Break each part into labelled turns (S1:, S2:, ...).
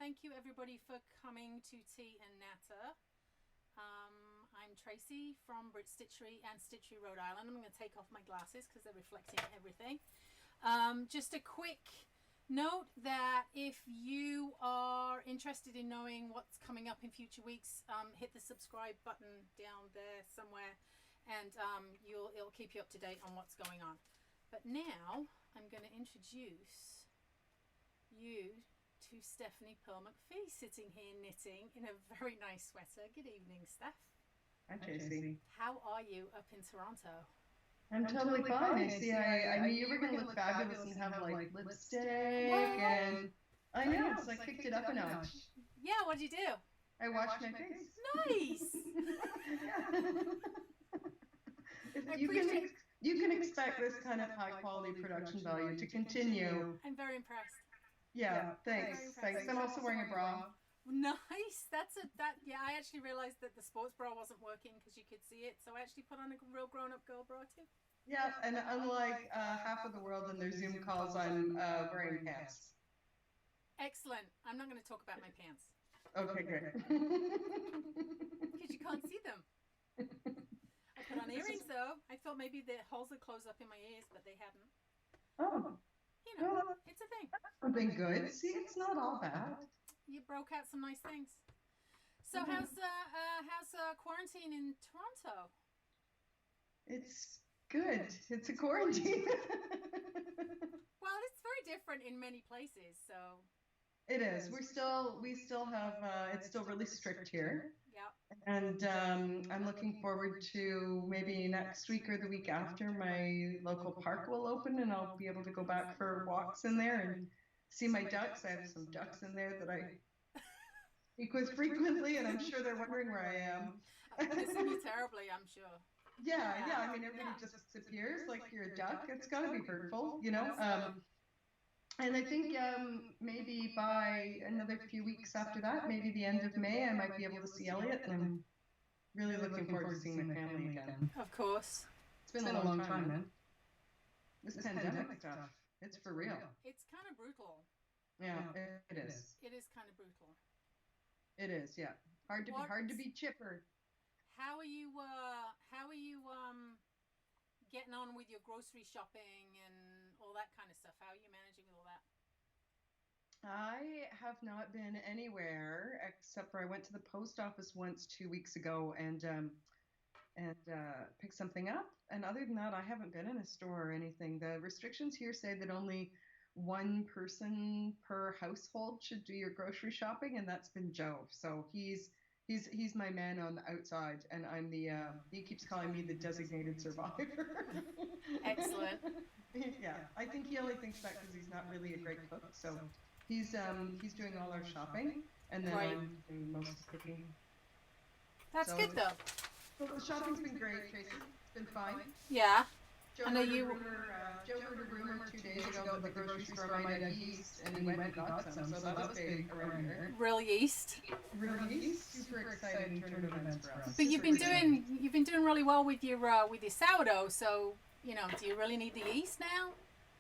S1: thank you everybody for coming to Tea and Natter. I'm Tracy from Brit Stitchery and Stitchery, Rhode Island. I'm going to take off my glasses because they're reflecting everything. Just a quick note that if you are interested in knowing what's coming up in future weeks, hit the subscribe button down there somewhere, and it'll keep you up to date on what's going on. But now I'm going to introduce you to Stephanie Pearl McPhee, sitting here knitting in a very nice sweater. Good evening, Steph.
S2: Hi, Tracy.
S1: How are you up in Toronto?
S2: I'm totally fine. I knew you were going to look fabulous and have like lipstick, and I know, so I kicked it up a notch.
S1: Yeah, what'd you do?
S2: I washed my face.
S1: Nice.
S2: You can expect this kind of high quality production value to continue.
S1: I'm very impressed.
S2: Yeah, thanks. I'm also wearing a bra.
S1: Nice. Yeah, I actually realized that the sports bra wasn't working because you could see it, so I actually put on a real grown-up girl bra too.
S2: Yeah, and unlike half of the world in their Zoom calls, I'm wearing pants.
S1: Excellent. I'm not going to talk about my pants.
S2: Okay, great.
S1: Because you can't see them. I put on earrings though. I thought maybe the holes would close up in my ears, but they hadn't.
S2: Oh.
S1: You know, it's a thing.
S2: Something good. See, it's not all bad.
S1: You broke out some nice things. So how's quarantine in Toronto?
S2: It's good. It's a quarantine.
S1: Well, it's very different in many places, so.
S2: It is. We still have. It's still really strict here.
S1: Yeah.
S2: And I'm looking forward to maybe next week or the week after my local park will open, and I'll be able to go back for walks in there and see my ducks. I have some ducks in there that I speak with frequently, and I'm sure they're wondering where I am.
S1: Missing you terribly, I'm sure.
S2: Yeah. I mean, everybody just disappears like you're a duck. It's got to be hurtful, you know. And I think maybe by another few weeks after that, maybe the end of May, I might be able to see Elliot, and I'm really looking forward to seeing my family again.
S1: Of course.
S2: It's been a long time, man. This pandemic stuff, it's for real.
S1: It's kind of brutal.
S2: Yeah, it is.
S1: It is kind of brutal.
S2: It is, yeah. Hard to be chipper.
S1: How are you getting on with your grocery shopping and all that kind of stuff? How are you managing with all that?
S2: I have not been anywhere except for I went to the post office once 2 weeks ago and picked something up. And other than that, I haven't been in a store or anything. The restrictions here say that only one person per household should do your grocery shopping, and that's been Joe. So he's my man on the outside, and I'm the he keeps calling me the designated survivor.
S1: Excellent.
S2: Yeah, I think he only thinks that because he's not really a great cook. So he's doing all our shopping, and then I'm doing most of the cooking.
S1: That's good though.
S2: So the shopping's been great, Tracy. It's been fine.
S1: Yeah.
S2: Joe heard a rumor 2 days ago that the grocery store might have yeast, and he went and got some. So that was big around here.
S1: Real yeast.
S2: Real yeast. Super exciting turn of events for us.
S1: But you've been doing really well with your sourdough. So do you really need the yeast now?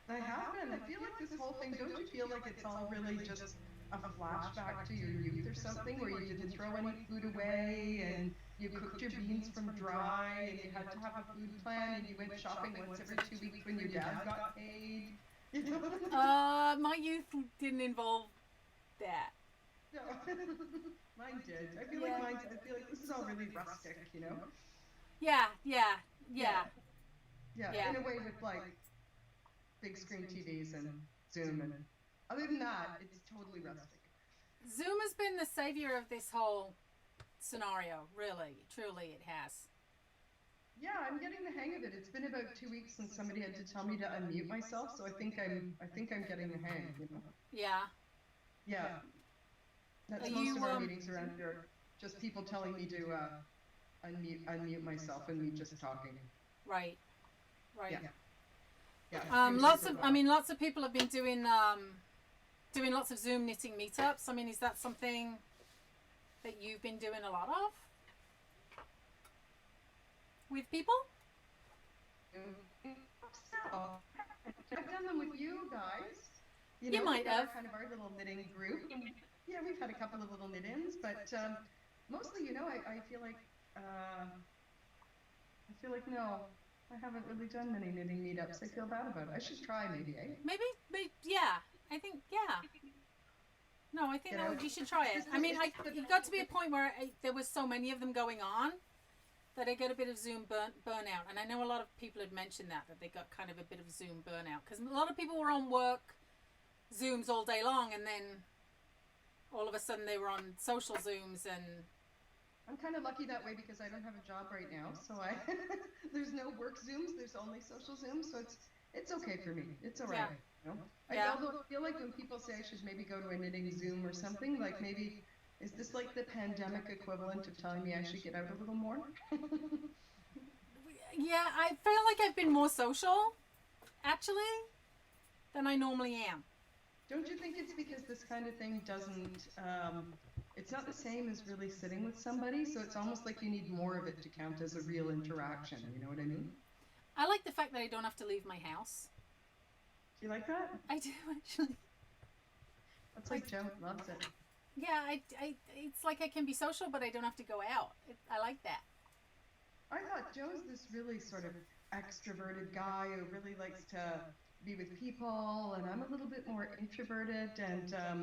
S2: I haven't. I feel like this whole thing. Don't you feel like it's all really just a flashback to your youth or something, where you didn't throw any food away and you cooked your beans from dry and you had to have a food plan and you went shopping once every 2 weeks when your dad got paid?
S1: My youth didn't involve that.
S2: No, mine did. I feel like this is all really rustic, you know?
S1: Yeah.
S2: In a way with like big screen TVs and Zoom, and other than that, it's totally rustic.
S1: Zoom has been the savior of this whole scenario, really, truly it has.
S2: Yeah, I'm getting the hang of it. It's been about 2 weeks since somebody had to tell me to unmute myself, so I think I'm getting the hang, you know?
S1: Yeah.
S2: Yeah. That's most of our meetings around here. Just people telling me to unmute myself and me just talking.
S1: Right.
S2: Yeah.
S1: Lots of people have been doing lots of Zoom knitting meetups. I mean, is that something that you've been doing a lot of with people?
S2: I've done them with you guys.
S1: You might have.
S2: Kind of our little knitting group. Yeah, we've had a couple of little knit-ins, but mostly, I feel like no, I haven't really done many knitting meetups. I feel bad about it. I should try maybe, eh?
S1: Maybe, yeah. I think, yeah. No, I think
S2: Get out.
S1: you should try it. I mean, it got to be a point where there was so many of them going on that I get a bit of Zoom burnout. And I know a lot of people had mentioned that they got kind of a bit of Zoom burnout because a lot of people were on work Zooms all day long, and then all of a sudden they were on social Zooms. And
S2: I'm kind of lucky that way because I don't have a job right now, so I there's no work Zooms. There's only social Zooms, so it's okay for me. It's all right. You know? Although I feel like when people say I should maybe go to a knitting Zoom or something, like maybe is this like the pandemic equivalent of telling me I should get out a little more?
S1: yeah, I feel like I've been more social actually than I normally am.
S2: Don't you think it's because this kind of thing doesn't, it's not the same as really sitting with somebody, so it's almost like you need more of it to count as a real interaction, you know what I mean?
S1: I like the fact that I don't have to leave my house.
S2: Do you like that?
S1: I do actually.
S2: That's like Joe loves it.
S1: Yeah, it's like I can be social, but I don't have to go out. I like that.
S2: I thought Joe's this really sort of extroverted guy who really likes to be with people, and I'm a little bit more introverted. And I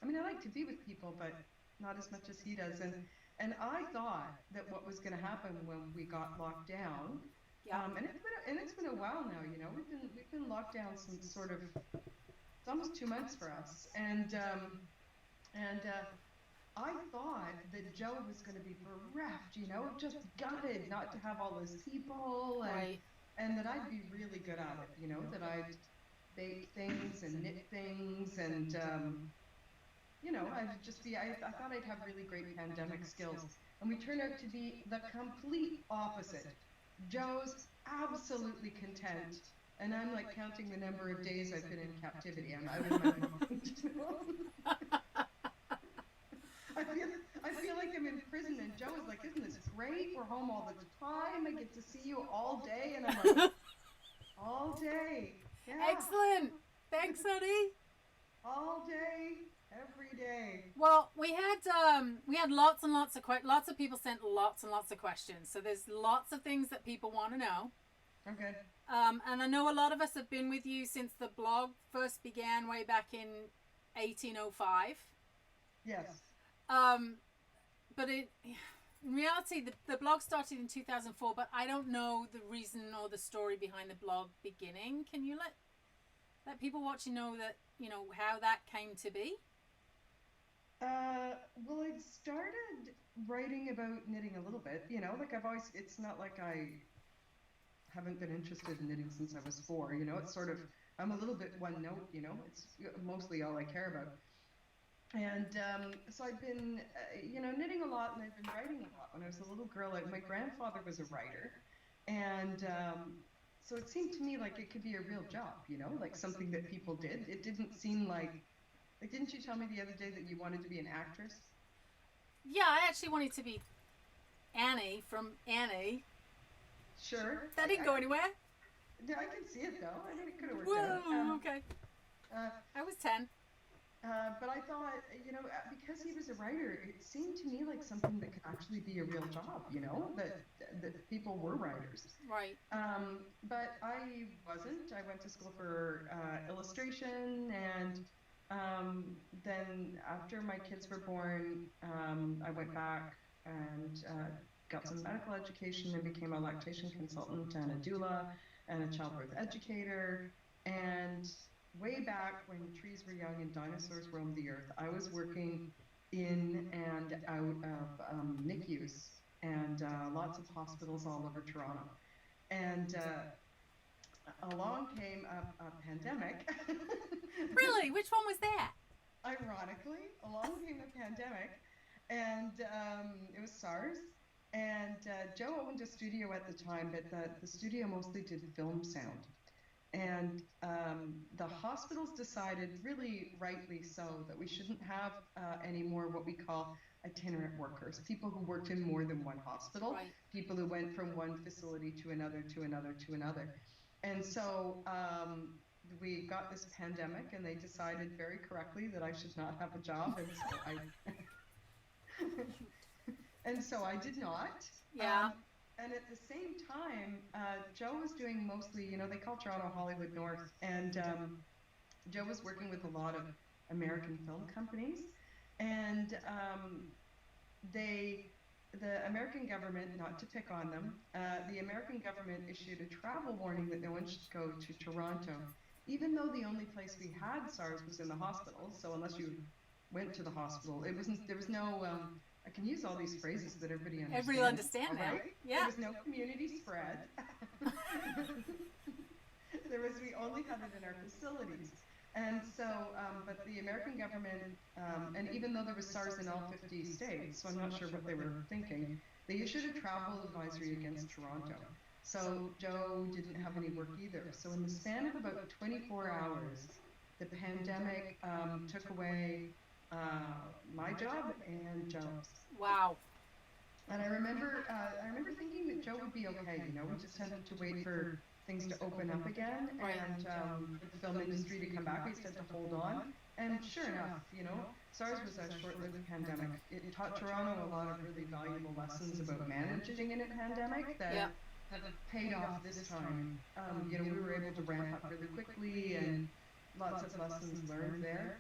S2: mean, I like to be with people, but not as much as he does. And I thought that what was going to happen when we got locked down,
S1: Yeah.
S2: and it's been a while now. You know, we've been locked down since sort of it's almost 2 months for us, and I thought that Joe was going to be bereft, you know, just gutted not to have all those people,
S1: Right.
S2: and that I'd be really good at it, you know, that I'd bake things and knit things, and I thought I'd have really great pandemic skills, and we turned out to be the complete opposite. Joe's absolutely content, and I'm like counting the number of days I've been in captivity. I'm out of my mind. I feel I feel like I'm in prison, and Joe is like, "Isn't this great? We're home all the time. I get to see you all day," and I'm like, "All day, yeah,
S1: Excellent. Thanks, honey.
S2: all day, every day."
S1: Well, we had lots and lots of people sent lots and lots of questions. So there's lots of things that people want to know.
S2: Okay.
S1: And I know a lot of us have been with you since the blog first began way back in 1805.
S2: Yes.
S1: But in reality, the blog started in 2004, but I don't know the reason or the story behind the blog beginning. Can you let people watching know that, how that came to be?
S2: Well, I started writing about knitting a little bit, like it's not like I haven't been interested in knitting since I was 4, it's sort of, I'm a little bit one note, it's mostly all I care about. And so I've been, knitting a lot, and I've been writing a lot. When I was a little girl, my grandfather was a writer, and so it seemed to me like it could be a real job, like something that people did. It didn't seem like, didn't you tell me the other day that you wanted to be an actress?
S1: Yeah, I actually wanted to be Annie from Annie.
S2: Sure.
S1: That didn't go anywhere.
S2: Yeah, I can see it though. I mean, it could have worked
S1: Whoa,
S2: out.
S1: okay.
S2: Uh,
S1: I was 10.
S2: but I thought, because he was a writer, it seemed to me like something that could actually be a real job, that people were writers.
S1: Right.
S2: But I wasn't. I went to school for illustration, and then after my kids were born, I went back and got some medical education and became a lactation consultant and a doula and a childbirth educator. And way back when trees were young and dinosaurs roamed the earth, I was working in and out of NICUs and lots of hospitals all over Toronto. And along came a pandemic.
S1: Really? Which one was that?
S2: Ironically, along came a pandemic, and it was SARS. And Joe owned a studio at the time, but the studio mostly did film sound. And the hospitals decided, really rightly so, that we shouldn't have any more what we call itinerant workers, people who worked in more than one hospital,
S1: Right.
S2: people who went from one facility to another, to another, to another. And so we got this pandemic, and they decided very correctly that I should not have a job, and so I did not.
S1: Yeah.
S2: And at the same time, Joe was doing mostly, they call Toronto Hollywood North, and Joe was working with a lot of American film companies, and the American government, not to pick on them, the American government issued a travel warning that no one should go to Toronto, even though the only place we had SARS was in the hospital. So unless you went to the hospital, there was no, I can use all these phrases that everybody understands.
S1: Everybody understand now.
S2: Right?
S1: Yeah.
S2: There was no community spread. We only had it in our facilities. And so, but the American government, and even though there was SARS in all 50 states, so I'm not sure what they were thinking, they issued a travel advisory against Toronto. So Joe didn't have any work either. So in the span of about 24 hours, the pandemic took away my job and Joe's.
S1: Wow.
S2: And I remember thinking that Joe would be okay. We just had to wait for things to open up again, and for the film industry to come back. We just had to hold on. And sure enough, SARS was a short-lived pandemic. It taught Toronto a lot of really valuable lessons about managing in a pandemic that have paid off this time. We were able to ramp up really quickly, and lots of lessons learned there.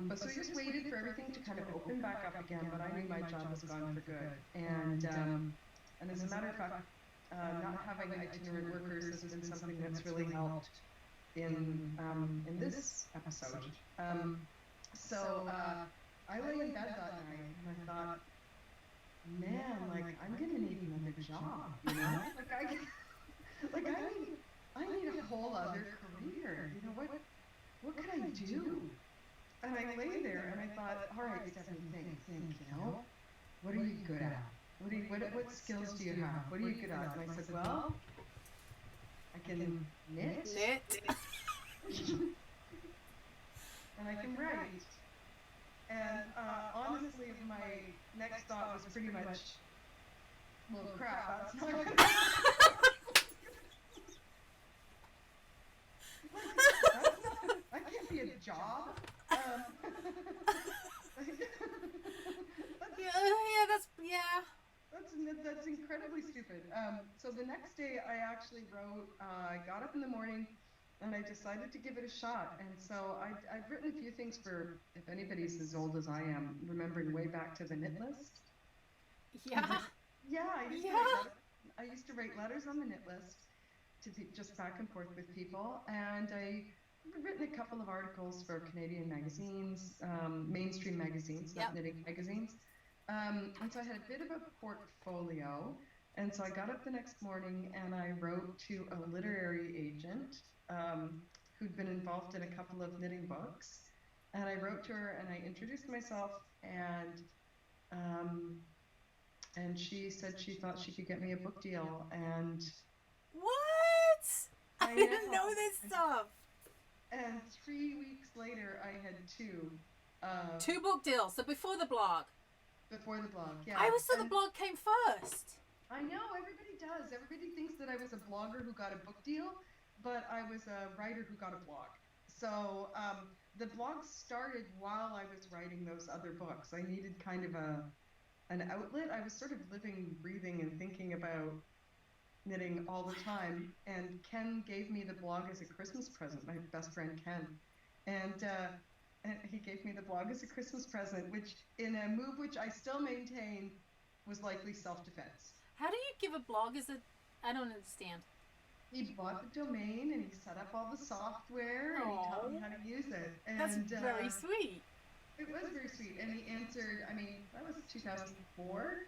S2: But so we just waited for everything to kind of open back up again, but I knew my job was gone for good. And as a matter of fact, not having itinerant workers has been something that's really helped in this episode. So I lay in bed that night and I thought, man, like I'm gonna need another job, I need a whole other career. What could I do? And I lay there and I thought, all right, Stephanie, think, what are you good at? What skills do you have? What are you good at? And I said, well, I can knit. And I can write. And honestly, my next thought was pretty much, well, crap, that's not good. That can't be a job. That's incredibly stupid. So the next day I actually wrote, I got up in the morning and I decided to give it a shot. And so I've written a few things for, if anybody's as old as I am, remembering way back to the knit list.
S1: Yeah.
S2: I used to write letters on the knit list to be just back and forth with people. And I've written a couple of articles for Canadian magazines, mainstream magazines, not knitting magazines. And so I had a bit of a portfolio, and so I got up the next morning and I wrote to a literary agent who'd been involved in a couple of knitting books, and I wrote to her and I introduced myself, and she said she thought she could get me a book deal. And
S1: what? I didn't know this stuff.
S2: And 3 weeks later I had two
S1: book deals. So before the blog.
S2: Before the blog, yeah.
S1: I always thought the blog came first.
S2: I know, everybody does. Everybody thinks that I was a blogger who got a book deal, but I was a writer who got a blog. So the blog started while I was writing those other books. I needed kind of an outlet. I was sort of living, breathing, and thinking about knitting all the time. And Ken gave me the blog as a Christmas present, my best friend Ken. And he gave me the blog as a Christmas present, which, in a move which I still maintain, was likely self-defense.
S1: How do you give a blog as a... I don't understand.
S2: He bought the domain and he set up all the software and he taught me how to use it. And,
S1: that's very sweet.
S2: It was very sweet. And he answered, that was 2004.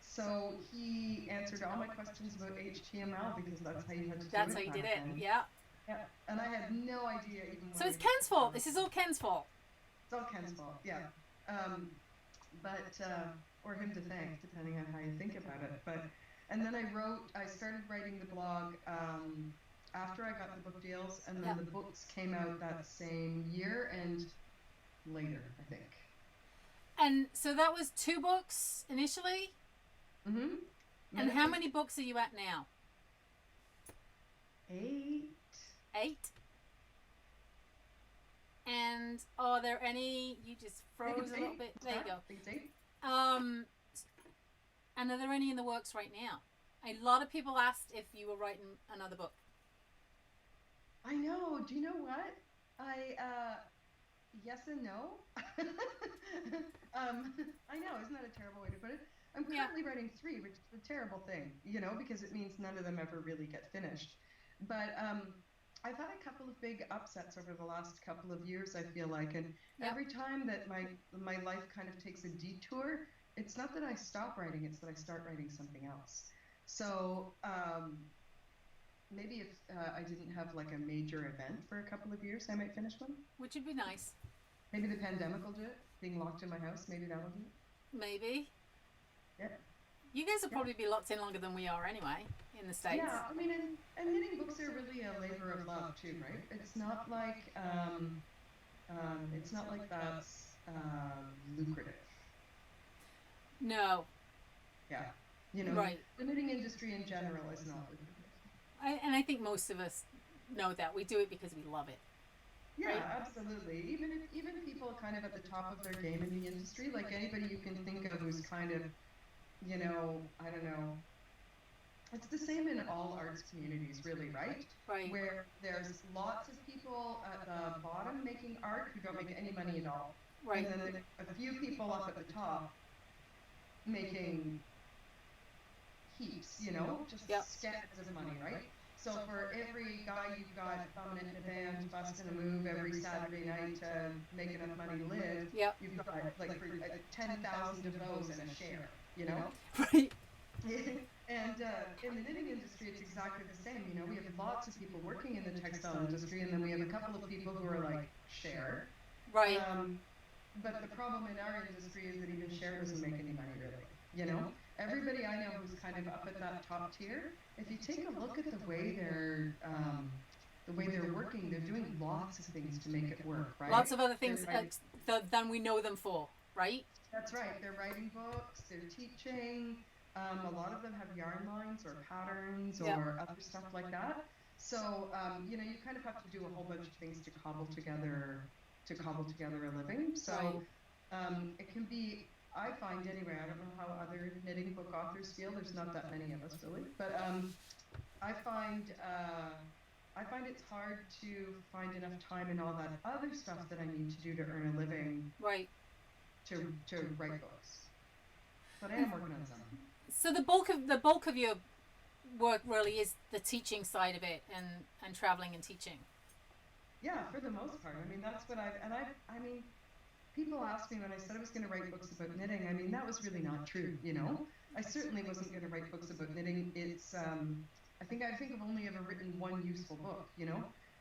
S2: So he answered all my questions about HTML because that's how you had to do it.
S1: That's how you did it, yeah.
S2: Yeah, and I had no idea even.
S1: So it's Ken's fault. This is all Ken's fault.
S2: It's all Ken's fault, yeah. Or him to thank, depending on how you think about it. And then I started writing the blog after I got the book deals, and then the books came out that same year and later, I think.
S1: And so that was 2 books initially?
S2: Mm-hmm.
S1: And how many books are you at now?
S2: 8.
S1: 8? And are there any? You just froze a little bit. There you go. And are there any in the works right now? A lot of people asked if you were writing another book.
S2: I know. Do you know what? Yes and no. I know. Isn't that a terrible way to put it? I'm currently writing 3, which is a terrible thing, because it means none of them ever really get finished. But I've had a couple of big upsets over the last couple of years, I feel like, and every time that my life kind of takes a detour, it's not that I stop writing, it's that I start writing something else. So maybe if I didn't have like a major event for a couple of years, I might finish one.
S1: Which would be nice.
S2: Maybe the pandemic will do it. Being locked in my house, maybe that'll do it.
S1: Maybe.
S2: Yeah.
S1: You guys will probably be locked in longer than we are anyway in the States.
S2: Yeah, I mean, and knitting books are really a labor of love too, right? It's not like that's lucrative.
S1: No.
S2: Yeah.
S1: Right.
S2: The knitting industry in general is not lucrative.
S1: And I think most of us know that. We do it because we love it.
S2: Yeah,
S1: right?
S2: Absolutely. Even people kind of at the top of their game in the industry, like anybody you can think of who's kind of, I don't know. It's the same in all arts communities, really, right?
S1: Right.
S2: Where there's lots of people at the bottom making art who don't make any money at all.
S1: Right.
S2: And then a few people up at the top making heaps, just skeletons of money, right? So for every guy you've got bumming it in a band, busting a move every Saturday night to make enough money to live, you've got like for 10,000 of those in a share,
S1: Right.
S2: And in the knitting industry, it's exactly the same. We have lots of people working in the textile industry, and then we have a couple of people who are like share.
S1: Right.
S2: But the problem in our industry is that even share doesn't make any money, really. Everybody I know who's kind of up at that top tier, if you take a look at the way they're working, they're doing lots of things to make it work, right?
S1: Lots of other things than we know them for, right?
S2: That's right. They're writing books, they're teaching. A lot of them have yarn lines or patterns or other stuff like that. So, you kind of have to do a whole bunch of things to cobble together a living. So, it can be, I find anyway, I don't know how other knitting book authors feel. There's not that many of us really, but I find it's hard to find enough time and all that other stuff that I need to do to earn a living.
S1: Right.
S2: To write books. But I am working on something.
S1: So the bulk of your work really is the teaching side of it and traveling and teaching.
S2: Yeah, for the most part. I mean, that's what I mean, people asked me when I said I was going to write books about knitting. I mean, that was really not true, I certainly wasn't going to write books about knitting. It's I think I've only ever written one useful book,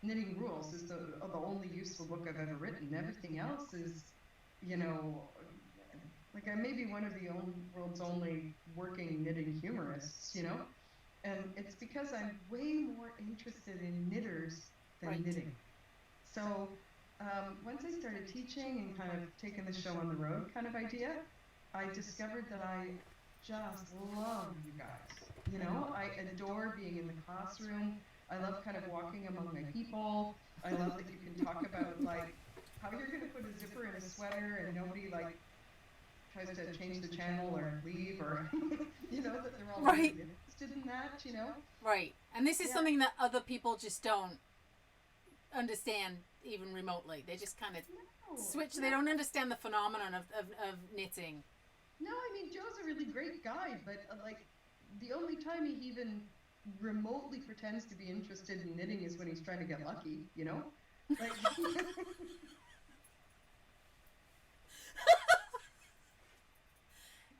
S2: Knitting Rules is the only useful book I've ever written. Everything else is, like I may be one of the world's only working knitting humorists, and it's because I'm way more interested in knitters than knitting. So once I started teaching and kind of taking the show on the road kind of idea, I discovered that I just love you guys. I adore being in the classroom. I love kind of walking among my people. I love that you can talk about like how you're going to put a zipper in a sweater and nobody like tries to change the channel or leave or that they're all interested in that,
S1: Right. And this is something that other people just don't understand even remotely. They just kind of switch. They don't understand the phenomenon of knitting.
S2: No, I mean, Joe's a really great guy, but like the only time he even remotely pretends to be interested in knitting is when he's trying to get lucky, Like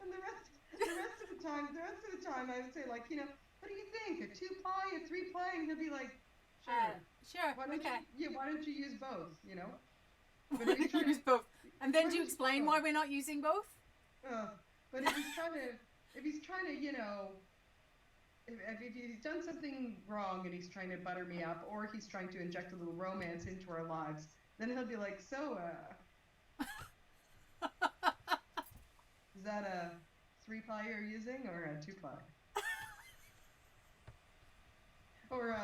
S2: and the rest of the time I would say like, what do you think? A 2-ply, a 3-ply? And he'll be like,
S1: sure.
S2: Why don't you use both,
S1: But if he's use both. And then do you explain why we're not using both?
S2: But if he's trying to, if he's done something wrong and he's trying to butter me up, or he's trying to inject a little romance into our lives, then he'll be like, so, is that a 3-ply you're using or a 2-ply? Or,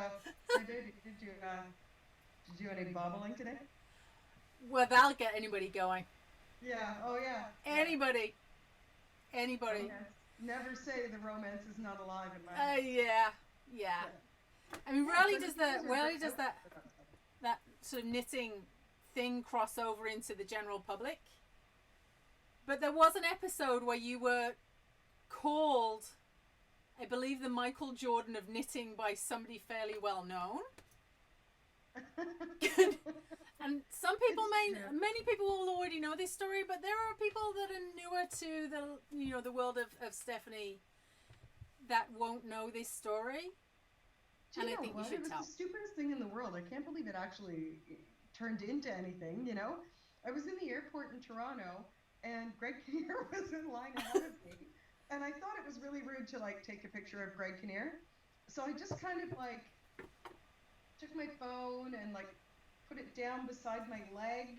S2: hey baby, did you do any bobbling today?
S1: Well, that'll get anybody going.
S2: Yeah. Oh yeah.
S1: Anybody. Anybody.
S2: Romance. Never say the romance is not alive in my house.
S1: Yeah. I mean, rarely does
S2: that
S1: that sort of knitting thing cross over into the general public. But there was an episode where you were called, I believe, the Michael Jordan of knitting by somebody fairly well known. And many people will already know this story, but there are people that are newer to the world of Stephanie that won't know this story.
S2: And I think you should tell. It was the stupidest thing in the world. I can't believe it actually turned into anything, you know? I was in the airport in Toronto, and Greg Kinnear was in line ahead of me. And I thought it was really rude to, like, take a picture of Greg Kinnear. So I just kind of, like, took my phone and, like, put it down beside my leg,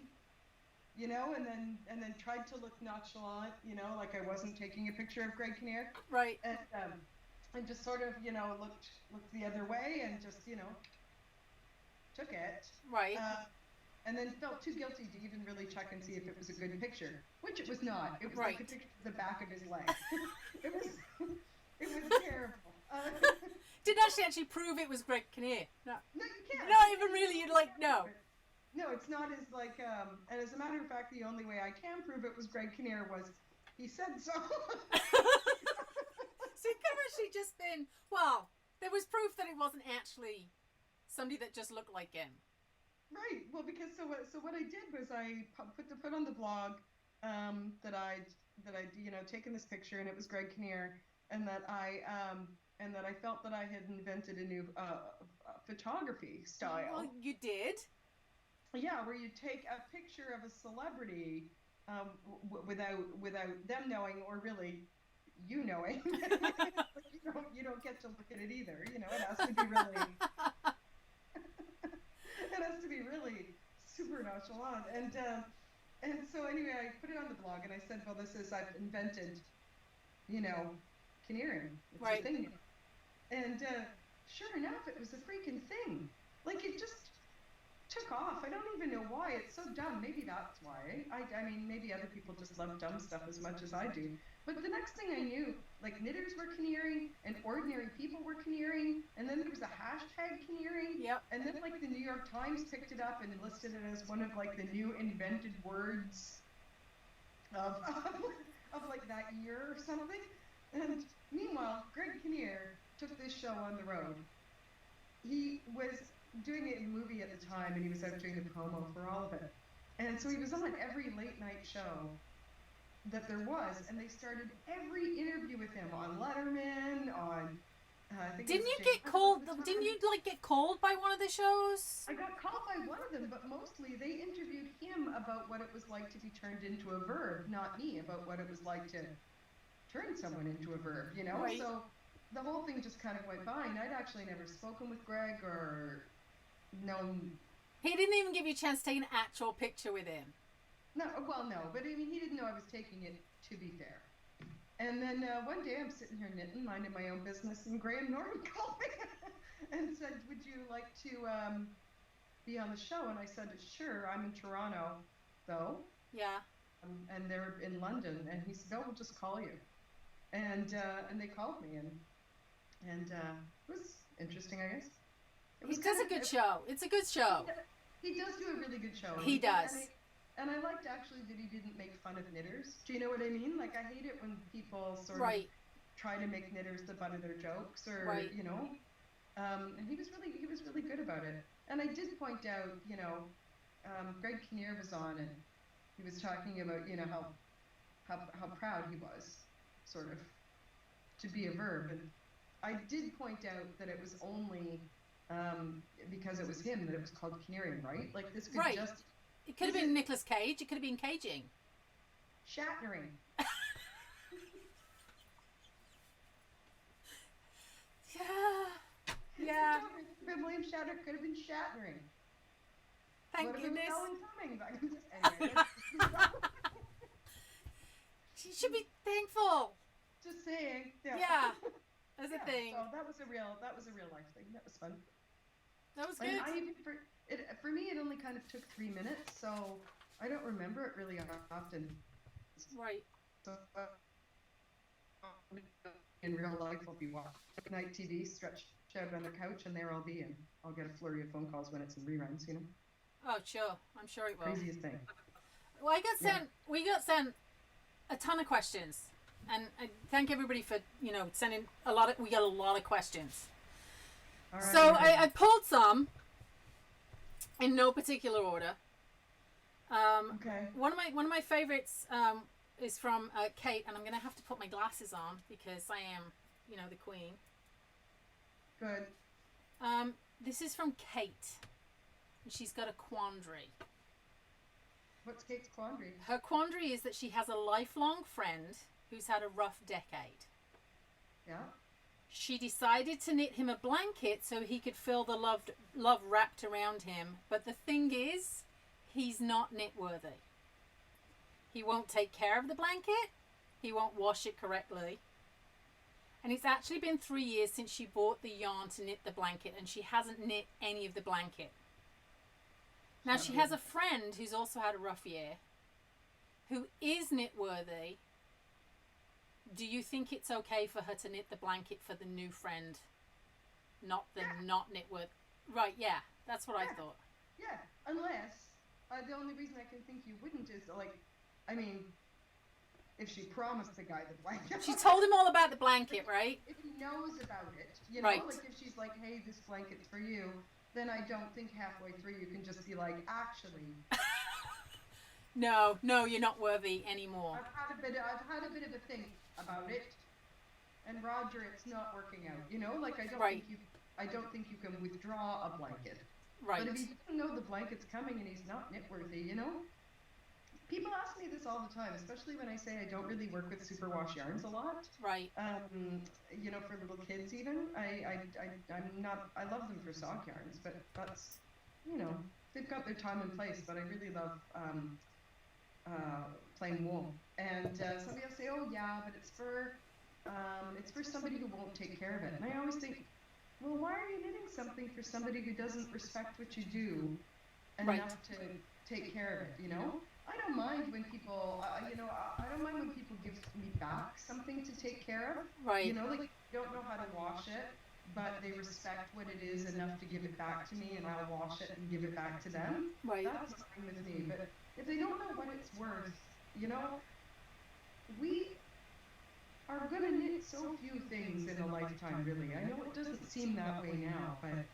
S2: you know, and then tried to look nonchalant, you know, like I wasn't taking a picture of Greg Kinnear.
S1: Right.
S2: And just sort of, you know, looked the other way and just, you know, took it.
S1: Right.
S2: And then felt too guilty to even really check and see if it was a good picture, which it was not. It was
S1: right.
S2: like a picture of the back of his leg. it was terrible.
S1: Didn't actually prove it was Greg Kinnear. No,
S2: you can't.
S1: Not even really. You'd like, no.
S2: No, it's not as like, and as a matter of fact, the only way I can prove it was Greg Kinnear was he said so.
S1: So it could have actually just been, well, there was proof that it wasn't actually somebody that just looked like him.
S2: Right. Well, because so what I did was I put on the blog that I'd taken this picture and it was Greg Kinnear, and that I felt that I had invented a new photography style.
S1: Well, you did.
S2: Yeah, where you take a picture of a celebrity without them knowing, or really you knowing. you don't get to look at it either. You know, it has to be really. It has to be really super nonchalant. And so anyway, I put it on the blog and I said, well, I've invented, you know, Kinnearing. It's
S1: right.
S2: a thing. And sure enough, it was a freaking thing. Like, it just took off. I don't even know why. It's so dumb. Maybe that's why. I mean, maybe other people just love dumb stuff as much as I do. But the next thing I knew, like, knitters were Kinnearing and ordinary people were Kinnearing, and then there was a hashtag Kinnearing.
S1: Yep.
S2: And then, like, the New York Times picked it up and listed it as one of, like, the new invented words of like, that year or something. And meanwhile, Greg Kinnear took this show on the road. He was doing a movie at the time, and he was out doing the promo for all of it. And so he was on every late night show that there was, and they started every interview with him on Letterman, on
S1: Didn't you get called by one of the shows?
S2: I got called by one of them, but mostly they interviewed him about what it was like to be turned into a verb, not me, about what it was like to turn someone into a verb, you know?
S1: Right.
S2: So the whole thing just kind of went by, and I'd actually never spoken with Greg or known.
S1: He didn't even give you a chance to take an actual picture with him.
S2: No, but I mean, he didn't know I was taking it, to be fair. And then one day I'm sitting here knitting, minding my own business, and Graham Norton called me and said, would you like to be on the show? And I said, sure, I'm in Toronto, though.
S1: Yeah.
S2: And they're in London. And he said, oh, we'll just call you. And they called me, and it was interesting, I guess.
S1: He does a good show. It's a good show.
S2: He does do a really good show.
S1: He does.
S2: And I liked actually that he didn't make fun of knitters. Do you know what I mean? Like, I hate it when people sort of try to make knitters the butt of their jokes, or you know. And he was really good about it. And I did point out, you know, Greg Kinnear was on, and he was talking about, you know, how proud he was, sort of, to be a verb. And I did point out that it was only because it was him that it was called Kinnearing, right? Like, this could just.
S1: It could have been Nicolas Cage. It could have been caging.
S2: Shatnering.
S1: Yeah.
S2: William Shatner could have been Shatnering.
S1: Thank goodness.
S2: Anyway,
S1: she should be thankful.
S2: Just saying.
S1: Yeah. As a thing.
S2: So that was a real life thing. That was fun.
S1: That was good.
S2: And For me, it only kind of took 3 minutes, so I don't remember it really often.
S1: Right.
S2: So in real life, I'll be watching night TV, stretched out on the couch, and there I'll be, and I'll get a flurry of phone calls when it's in reruns.
S1: Oh, sure. I'm sure it will.
S2: Craziest thing.
S1: Well, we got sent a ton of questions, and I thank everybody for sending a lot of. We got a lot of questions.
S2: All right,
S1: So I pulled some in no particular order.
S2: Okay.
S1: One of my favorites is from Kate, and I'm going to have to put my glasses on because I am, the queen.
S2: Good.
S1: This is from Kate. She's got a quandary.
S2: What's Kate's quandary?
S1: Her quandary is that she has a lifelong friend who's had a rough decade.
S2: Yeah.
S1: She decided to knit him a blanket so he could feel the love wrapped around him. But the thing is, he's not knit worthy. He won't take care of the blanket. He won't wash it correctly. And it's actually been 3 years since she bought the yarn to knit the blanket, and she hasn't knit any of the blanket. Now, she has a friend who's also had a rough year, who is knit worthy. Do you think it's okay for her to knit the blanket for the new friend, not the not knit worthy? Right, yeah, that's what I thought.
S2: Yeah, unless, the only reason I can think you wouldn't is, if she promised the guy the blanket.
S1: She told him all about the blanket, right?
S2: If he knows about it,
S1: right.
S2: If she's like, hey, this blanket's for you, then I don't think halfway through you can just be like, actually.
S1: No, you're not worthy anymore.
S2: I've had a bit of a think about it, and Roger, it's not working out. I don't think you can withdraw a blanket.
S1: Right.
S2: But if he doesn't know the blanket's coming and he's not knit worthy, people ask me this all the time, especially when I say I don't really work with superwash yarns a lot.
S1: Right.
S2: For little kids even, I love them for sock yarns, but that's, they've got their time and place, but I really love plain wool. And somebody will say, oh yeah, but it's for somebody who won't take care of it. And I always think, well, why are you knitting something for somebody who doesn't respect what you do enough to take care of it, I don't mind when people, I don't mind when people give me back something to take care of.
S1: Right.
S2: You don't know how to wash it, but they respect what it is enough to give it back to me, and I'll wash it and give it back to them.
S1: Right.
S2: That's fine with me. But if they don't know what it's worth, we are going to knit so few things in a lifetime, really. I know it doesn't seem that way now, but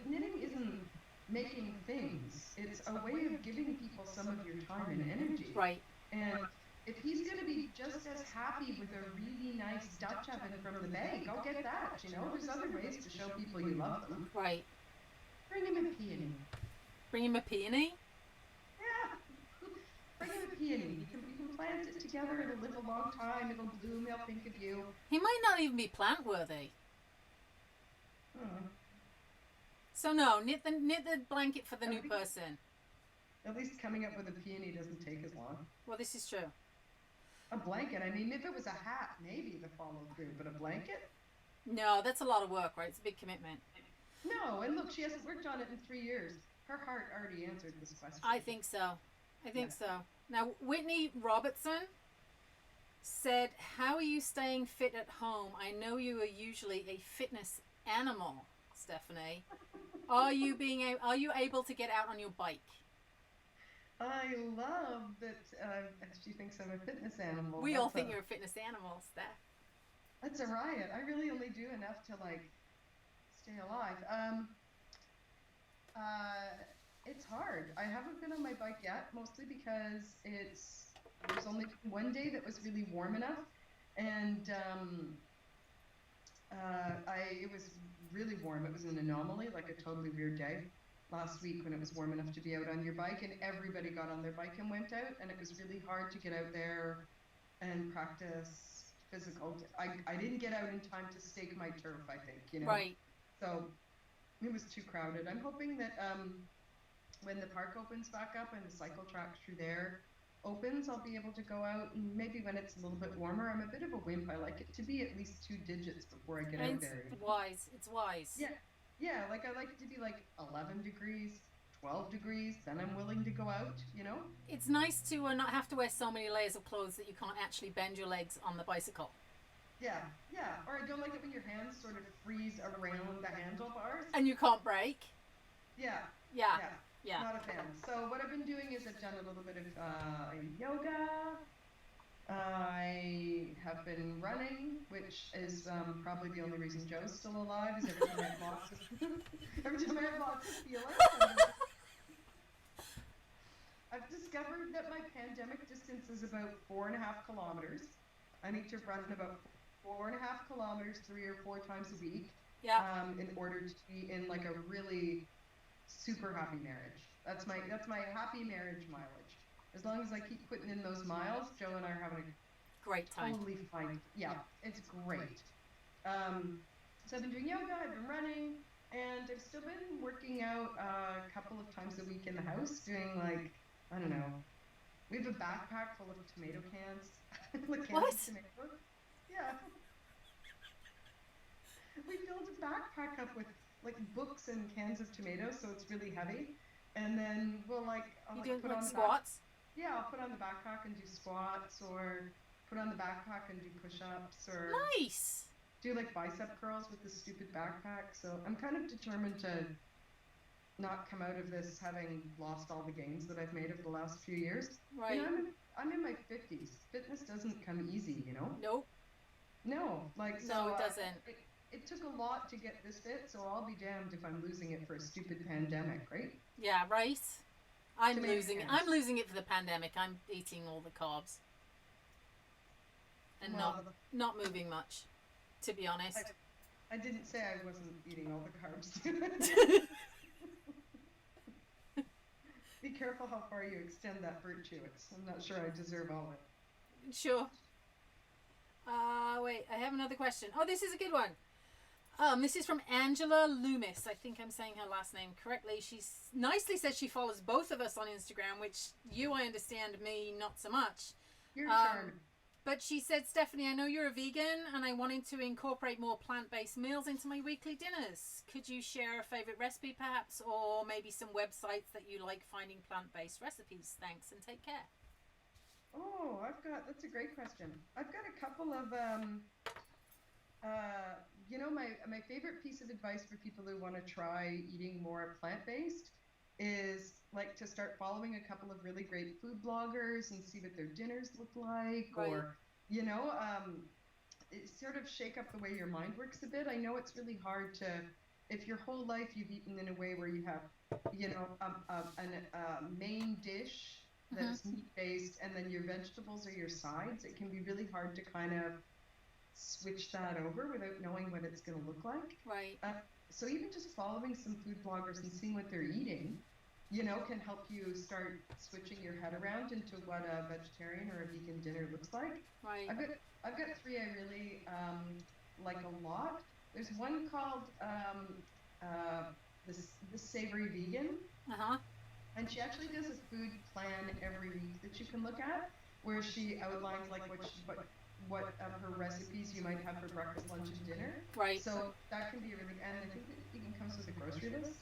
S2: knitting isn't making things. It's a way of giving people some of your time and energy.
S1: Right.
S2: And if he's going to be just as happy with a really nice Dutch oven from the bay, go get that. There's other ways to show people you love them.
S1: Right.
S2: Bring him a peony.
S1: Bring him a peony?
S2: Yeah. Bring him a peony. You can plant it together. It'll live a long time. It'll bloom. He'll think of you.
S1: He might not even be plant worthy. So no, knit the blanket for the new person.
S2: At least coming up with a peony doesn't take as long.
S1: Well, this is true.
S2: A blanket, if it was a hat, maybe the follow through, but a blanket?
S1: No, that's a lot of work, right? It's a big commitment.
S2: No, and look, she hasn't worked on it in 3 years. Her heart already answered this question.
S1: I think so. Now, Whitney Robertson said, how are you staying fit at home? I know you are usually a fitness animal, Stephanie. Are you able to get out on your bike?
S2: I love that she thinks I'm a fitness animal.
S1: We all think you're a fitness animal, Steph.
S2: That's a riot. I really only do enough to stay alive. It's hard. I haven't been on my bike yet, mostly because there's only one day that was really warm enough, and it was really warm. It was an anomaly, like a totally weird day last week when it was warm enough to be out on your bike, and everybody got on their bike and went out, and it was really hard to get out there and practice physical. I didn't get out in time to stake my turf, I think,
S1: Right.
S2: So it was too crowded. I'm hoping that when the park opens back up and the cycle track through there opens, I'll be able to go out, and maybe when it's a little bit warmer. I'm a bit of a wimp. I like it to be at least 2 digits before I get out there.
S1: It's wise.
S2: Yeah. Yeah, like I like it to be like 11 degrees, 12 degrees, then I'm willing to go out, you know?
S1: It's nice to not have to wear so many layers of clothes that you can't actually bend your legs on the bicycle.
S2: Yeah, yeah. Or I don't like it when your hands sort of freeze around the handlebars.
S1: And you can't break.
S2: Yeah,
S1: Yeah.
S2: yeah.
S1: Yeah.
S2: Not a fan. So what I've been doing is I've done a little bit of yoga. I have been running, which is probably the only reason Joe's still alive. Is every time I have lots of every time I have lots of feelings, I've discovered that my pandemic distance is about 4.5 kilometers. I need to run about 4.5 kilometers 3 or 4 times a week
S1: Yeah.
S2: in order to be in like a really super happy marriage. That's my happy marriage mileage. As long as I keep putting in those miles, Joe and I are having a
S1: Great time.
S2: totally fine. Yeah, it's great. Um, so I've been doing yoga, I've been running, and I've still been working out a couple of times a week in the house, doing like, I don't know. We have a backpack full of tomato cans, like cans
S1: What?
S2: of tomatoes. Yeah, we filled a backpack up with like books and cans of tomatoes, so it's really heavy. And then I'll
S1: You
S2: like
S1: doing
S2: put
S1: like
S2: on the
S1: squats?
S2: yeah, I'll put on the backpack and do squats, or put on the backpack and do push-ups, or
S1: Nice.
S2: do like bicep curls with this stupid backpack. So I'm kind of determined to not come out of this having lost all the gains that I've made over the last few years. You
S1: Right.
S2: know, I'm in my 50s. Fitness doesn't come easy, you know?
S1: Nope.
S2: No, like, so
S1: No, it doesn't.
S2: it took a lot to get this fit, so I'll be damned if I'm losing it for a stupid pandemic, right?
S1: Yeah, right. I'm
S2: Tomato
S1: losing it.
S2: cans.
S1: I'm losing it for the pandemic. I'm eating all the carbs and
S2: Well,
S1: not moving much, to be honest.
S2: I didn't say I wasn't eating all the carbs. Be careful how far you extend that virtue. I'm not sure I deserve all of it.
S1: Sure. Wait, I have another question. Oh, this is a good one. This is from Angela Loomis. I think I'm saying her last name correctly. She nicely says she follows both of us on Instagram, which you, I understand, me, not so much.
S2: You're charming.
S1: But she said, Stephanie, I know you're a vegan and I wanted to incorporate more plant-based meals into my weekly dinners. Could you share a favorite recipe perhaps, or maybe some websites that you like finding plant-based recipes? Thanks and take care.
S2: Oh, that's a great question. I've got a couple of, my favorite piece of advice for people who want to try eating more plant-based is like to start following a couple of really great food bloggers and see what their dinners look like,
S1: Right.
S2: or, sort of shake up the way your mind works a bit. I know it's really hard to, if your whole life you've eaten in a way where you have, a main dish that's meat-based and then your vegetables are your sides, it can be really hard to kind of switch that over without knowing what it's going to look like.
S1: Right.
S2: So even just following some food bloggers and seeing what they're eating, can help you start switching your head around into what a vegetarian or a vegan dinner looks like.
S1: Right.
S2: I've got three I really like a lot. There's one called the Savory Vegan.
S1: Uh-huh.
S2: And she actually does a food plan every week that you can look at, where she outlines like what of her recipes you might have for breakfast, lunch, and dinner.
S1: Right.
S2: So that can be really, and I think it even comes with a grocery list.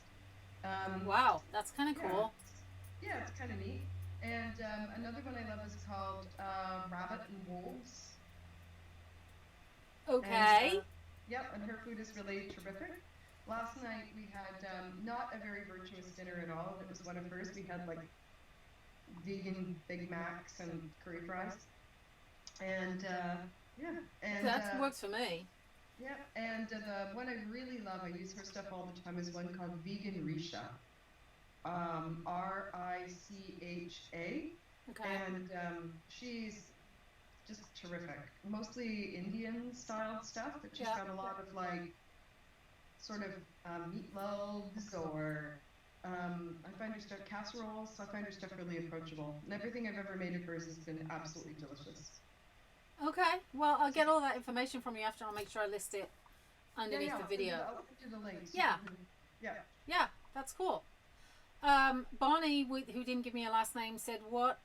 S1: Wow, that's kind of cool.
S2: Yeah, it's kind of neat. And another one I love is called Rabbit and Wolves.
S1: Okay.
S2: And, and her food is really terrific. Last night we had not a very virtuous dinner at all. It was one of hers. We had like vegan Big Macs and curry fries. And and
S1: that works for me.
S2: Yeah, and the one I really love, I use her stuff all the time, is one called Vegan Risha. Richa.
S1: Okay.
S2: And she's just terrific. Mostly Indian styled stuff, but she's got a lot of like sort of meatloaves, or I find her stuff casseroles. So I find her stuff really approachable, and everything I've ever made of hers has been absolutely delicious.
S1: Okay, well, I'll get all that information from you after. I'll make sure I list it underneath the video.
S2: I'll send you the links.
S1: Yeah.
S2: Yeah,
S1: that's cool. Bonnie, who didn't give me a last name, said, what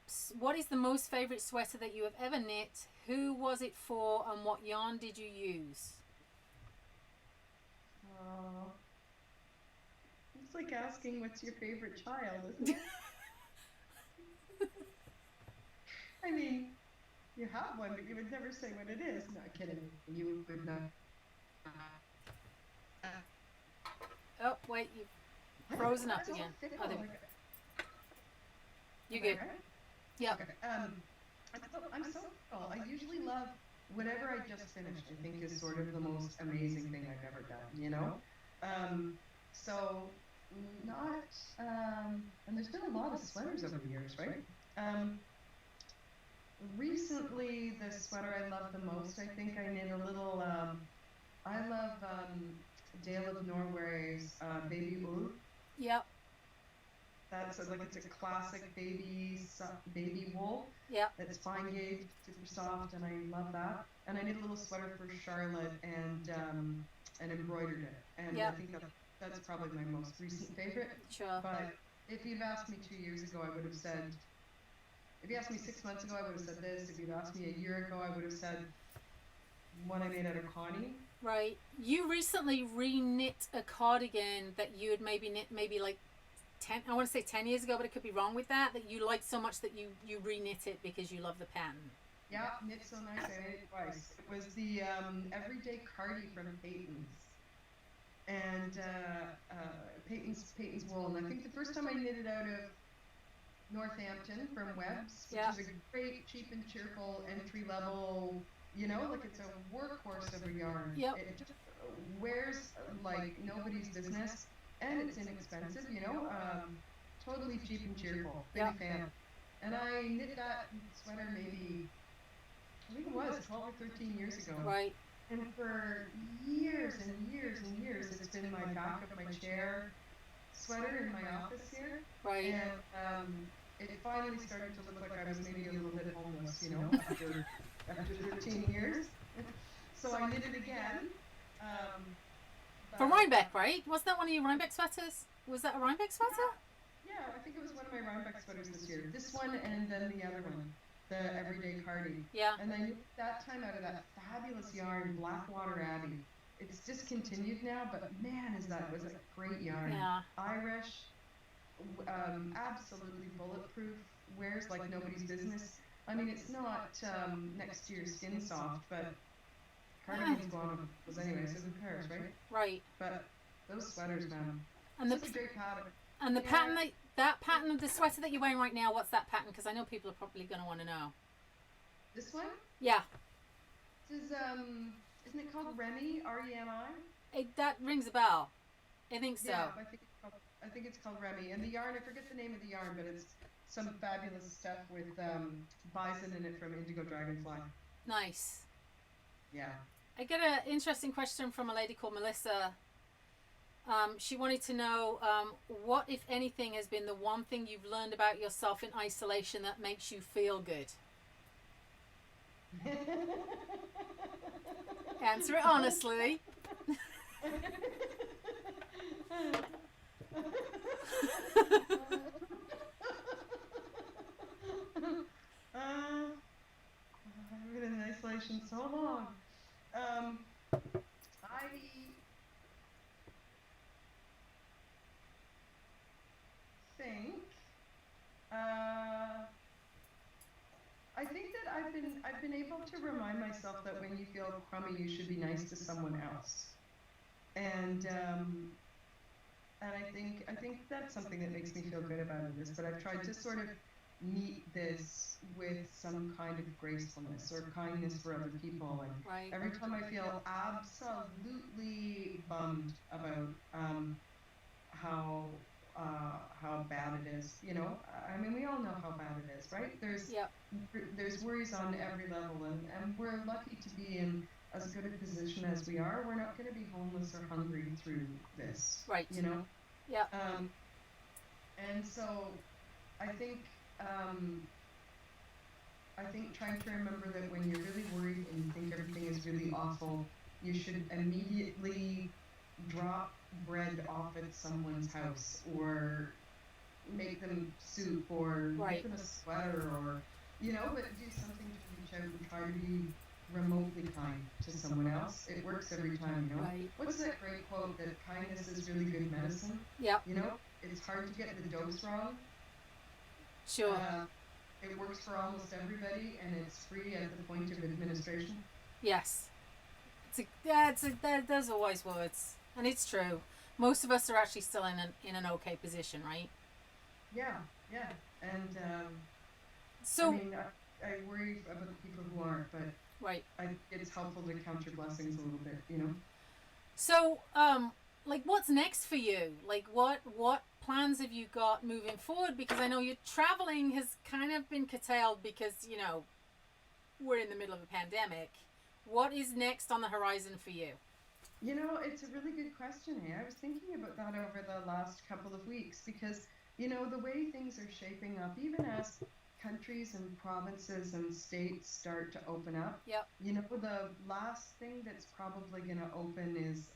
S1: is the most favorite sweater that you have ever knit? Who was it for, and what yarn did you use?
S2: It's like asking what's your favorite child, isn't it? I mean, you have one, but you would never say what it is. No, kidding. You would not.
S1: Oh, wait, you've frozen up again. Oh, there we go. You're good.
S2: Right?
S1: Yep.
S2: Okay. I'm so full. I usually love whatever I just finished. I think is sort of the most amazing thing I've ever done. You know. So not. And there's been a lot of sweaters over the years, right? Recently, the sweater I love the most, I think I knit a little. I love Dale of Norway's Baby Wool.
S1: Yep.
S2: That's like it's a classic baby wool.
S1: Yep.
S2: It's fine gauge, super soft, and I love that. And I knit a little sweater for Charlotte and embroidered it. And
S1: Yep.
S2: I think that's probably my most recent favorite.
S1: Sure.
S2: But if you'd asked me 2 years ago, I would have said. If you asked me 6 months ago, I would have said this. If you'd asked me a year ago, I would have said one I made out of Connie.
S1: Right. You recently re-knit a cardigan that you had maybe knit like 10, I want to say 10 years ago, but it could be wrong with that you liked so much that you re-knit it because you love the pattern.
S2: Yeah, knit so nice. I knit it twice. It was the Everyday Cardi from Peyton's. And Peyton's wool. And I think the first time I knit it out of Northampton from Webb's, which is a great, cheap and cheerful entry level, you know, like it's a workhorse of a yarn.
S1: Yep.
S2: It just wears like nobody's business, and it's inexpensive, you know, totally cheap and cheerful. Big fan. And I knit that sweater maybe, I think it was 12 or 13 years ago.
S1: Right.
S2: And for years and years and years, it's been my back of my chair sweater in my office here.
S1: Right.
S2: And it finally started to look like I was maybe a little bit homeless, you know, after 13 years. So I knit it again.
S1: For Rhinebeck, right? Wasn't that one of your Rhinebeck sweaters? Was that a Rhinebeck sweater?
S2: Yeah, I think it was one of my Rhinebeck sweaters this year. This one and then the other one, the Everyday Cardi.
S1: Yeah.
S2: And I knit that time out of that fabulous yarn, Blackwater Abbey. It's discontinued now, but man, was a great yarn.
S1: Yeah.
S2: Irish, absolutely bulletproof, wears like nobody's business. I mean, it's not next to your skin soft, but cardigans go on with those anyway, so who cares, right?
S1: Right.
S2: But those sweaters, man,
S1: and
S2: such a great pattern.
S1: And the pattern that pattern of the sweater that you're wearing right now, what's that pattern? Because I know people are probably going to want to know.
S2: This one?
S1: Yeah.
S2: This is isn't it called Remy? R-E-M-I?
S1: That rings a bell. I think so.
S2: Yeah, I think it's called Remy. And the yarn, I forget the name of the yarn, but it's some fabulous stuff with bison in it from Indigo Dragonfly.
S1: Nice.
S2: Yeah.
S1: I get an interesting question from a lady called Melissa. She wanted to know what, if anything, has been the one thing you've learned about yourself in isolation that makes you feel good? Answer it honestly.
S2: I've been in isolation so long. I think that I've been able to remind myself that when you feel crummy, you should be nice to someone else, and I think that's something that makes me feel good about it, is that I've tried to sort of meet this with some kind of gracefulness or kindness for other people. And
S1: right.
S2: Every time I feel absolutely bummed about how bad it is, you know, I mean, we all know how bad it is, right? There's worries on every level, and we're lucky to be in as good a position as we are. We're not going to be homeless or hungry through this,
S1: right?
S2: You know.
S1: Yeah.
S2: And so I think trying to remember that when you're really worried and you think everything is really awful, you should immediately drop bread off at someone's house, or make them soup, or
S1: right.
S2: give them a sweater, or, you know, but do something to reach out and try to be remotely kind to someone else, it works every time, you know?
S1: Right.
S2: What's that great quote that kindness is really good medicine?
S1: Yep.
S2: You know, it's hard to get the dose wrong.
S1: Sure.
S2: It works for almost everybody, and it's free at the point of administration.
S1: Yes. Those are wise words, and it's true. Most of us are actually still in an okay position, right?
S2: Yeah, yeah. And
S1: So,
S2: I mean, I worry about the people who aren't, but
S1: right.
S2: I think it's helpful to count your blessings a little bit, you know?
S1: So, like, what's next for you? Like, what plans have you got moving forward? Because I know your traveling has kind of been curtailed because, you know, we're in the middle of a pandemic. What is next on the horizon for you?
S2: You know, it's a really good question. Eh? I was thinking about that over the last couple of weeks because, you know, the way things are shaping up, even as countries and provinces and states start to open up,
S1: Yep.
S2: you know, the last thing that's probably going to open is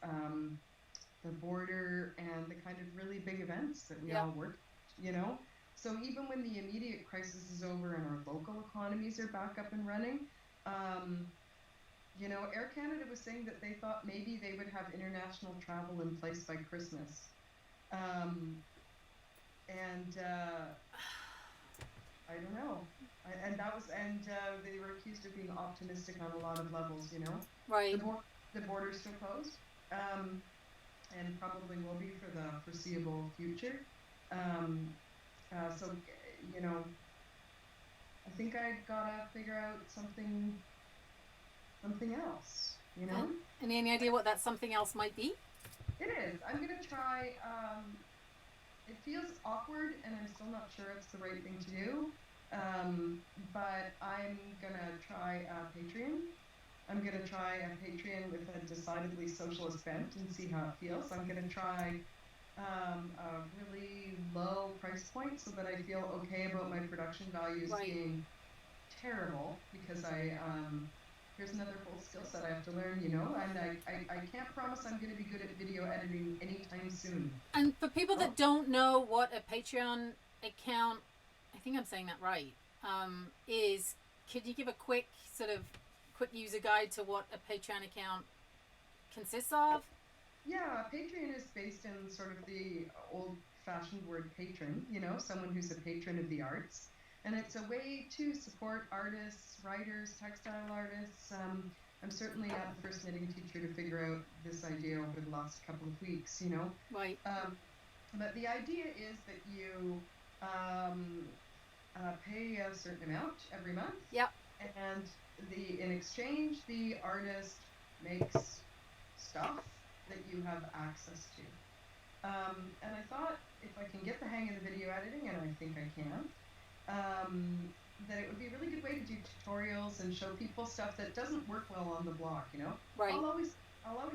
S2: the border and the kind of really big events that we all work, you know. So even when the immediate crisis is over and our local economies are back up and running, you know, Air Canada was saying that they thought maybe they would have international travel in place by Christmas. And I don't know. And they were accused of being optimistic on a lot of levels, you know.
S1: Right.
S2: The border's still closed, and probably will be for the foreseeable future. So, you know, I think I gotta figure out something else, you know?
S1: And any idea what that something else might be?
S2: It is. I'm going to try, it feels awkward and I'm still not sure it's the right thing to do, but I'm going to try Patreon. I'm going to try a Patreon with a decidedly socialist bent and see how it feels. I'm going to try a really low price point so that I feel okay about my production values being terrible because here's another whole skill set I have to learn, you know, and I can't promise I'm going to be good at video editing anytime soon.
S1: And for people that don't know what a Patreon account, I think I'm saying that right, is, could you give a quick user guide to what a Patreon account consists of?
S2: Yeah, Patreon is based in sort of the old-fashioned word patron, you know, someone who's a patron of the arts. And it's a way to support artists, writers, textile artists. I'm certainly not the first knitting teacher to figure out this idea over the last couple of weeks, you know.
S1: Right.
S2: But the idea is that you pay a certain amount every month.
S1: Yep.
S2: And in exchange, the artist makes stuff that you have access to. And I thought if I can get the hang of the video editing, and I think I can, that it would be a really good way to do tutorials and show people stuff that doesn't work well on the blog, you know?
S1: Right.
S2: I'll always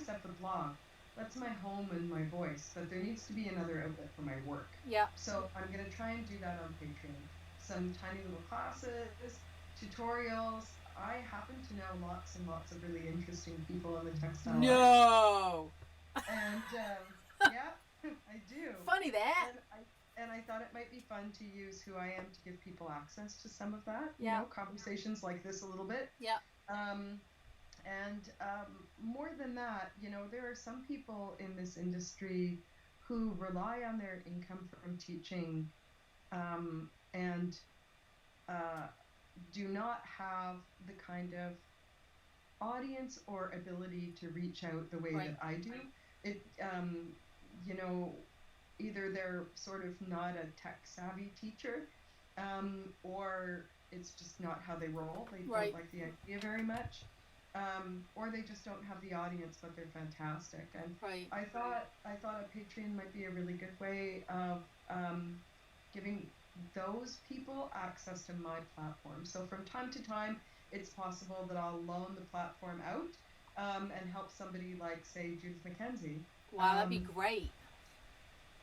S2: have the blog. That's my home and my voice, but there needs to be another outlet for my work.
S1: Yeah.
S2: So I'm going to try and do that on Patreon. Some tiny little classes, tutorials. I happen to know lots and lots of really interesting people in the textile
S1: No!
S2: And, yeah, I do.
S1: Funny that.
S2: And I thought it might be fun to use who I am to give people access to some of that, you
S1: Yeah.
S2: know, conversations like this a little bit.
S1: Yeah.
S2: More than that, you know, there are some people in this industry who rely on their income from teaching and do not have the kind of audience or ability to reach out the way that I do. It, you know, either they're sort of not a tech savvy teacher, or it's just not how they roll. They don't like the idea very much, or they just don't have the audience, but they're fantastic. And I thought a Patreon might be a really good way of giving those people access to my platform. So from time to time, it's possible that I'll loan the platform out and help somebody like, say, Judith McKenzie.
S1: Wow, that'd be great.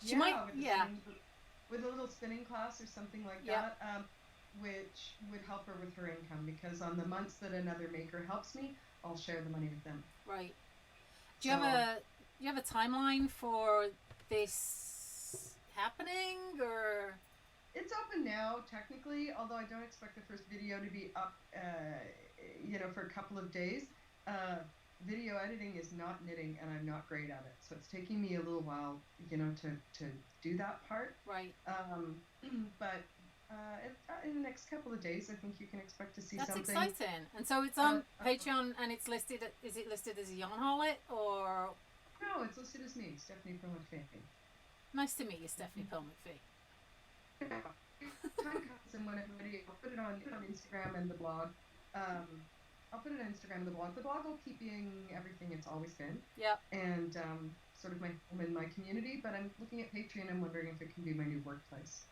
S1: She might,
S2: with a little spinning class or something like that, which would help her with her income, because on the months that another maker helps me, I'll share the money with them.
S1: Right. Do you have a timeline for this happening, or?
S2: It's open now, technically, although I don't expect the first video to be up, for a couple of days. Video editing is not knitting, and I'm not great at it, so it's taking me a little while, to do that part.
S1: Right.
S2: But in the next couple of days, I think you can expect to see
S1: That's
S2: something.
S1: exciting. And so it's on Patreon, and it's listed. Is it listed as a yarn harlot or?
S2: No, it's listed as me, Stephanie from McPhee.
S1: Nice to meet you, Stephanie Pearl McPhee.
S2: Time comes and when I'm ready, I'll put it on Instagram and the blog. I'll put it on Instagram and the blog. The blog will keep being everything it's always been.
S1: Yep.
S2: And sort of my home and my community. But I'm looking at Patreon. I'm wondering if it can be my new workplace.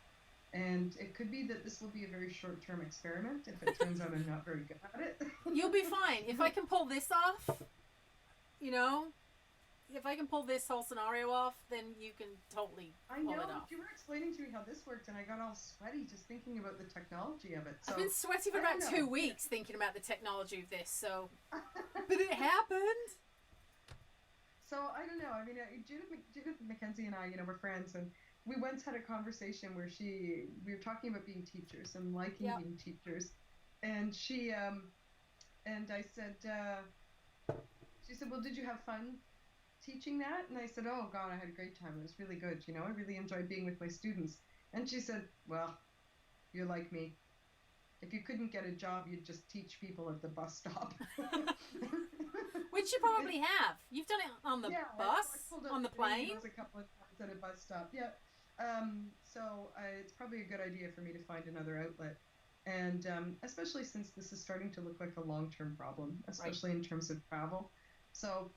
S2: And it could be that this will be a very short-term experiment if it turns out I'm not very good at it.
S1: You'll be fine. If I can pull this off, if I can pull this whole scenario off, then you can totally pull it off.
S2: You were explaining to me how this worked, and I got all sweaty just thinking about the technology of it. So,
S1: I've been sweaty for about 2 weeks thinking about the technology of this, so... But it happened!
S2: So, I don't know. I mean, Judith Mackenzie and I, we're friends, and we once had a conversation where we were talking about being teachers and liking being teachers. And and I said, she said, well, did you have fun teaching that? And I said, oh God, I had a great time. It was really good. I really enjoyed being with my students. And she said, well, you're like me. If you couldn't get a job, you'd just teach people at the bus stop.
S1: Which you probably have. You've done it on the bus, on the plane.
S2: A couple of times at a bus stop. Yeah. So it's probably a good idea for me to find another outlet. And especially since this is starting to look like a long-term problem, especially in terms of travel. So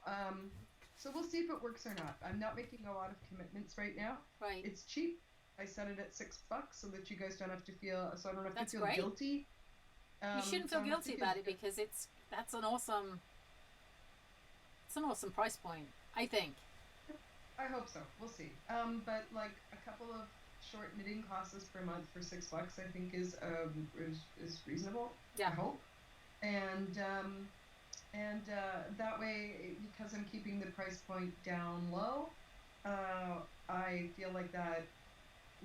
S2: we'll see if it works or not. I'm not making a lot of commitments right now.
S1: Right.
S2: It's cheap. I set it at $6 so that you guys don't have to feel. So I don't have
S1: That's
S2: to feel
S1: great.
S2: Guilty.
S1: You shouldn't feel guilty about it because that's an awesome. It's an awesome price point, I think.
S2: I hope so. We'll see. But like a couple of short knitting classes per month for $6, I think is reasonable.
S1: Yeah.
S2: I hope. And that way, because I'm keeping the price point down low, I feel like that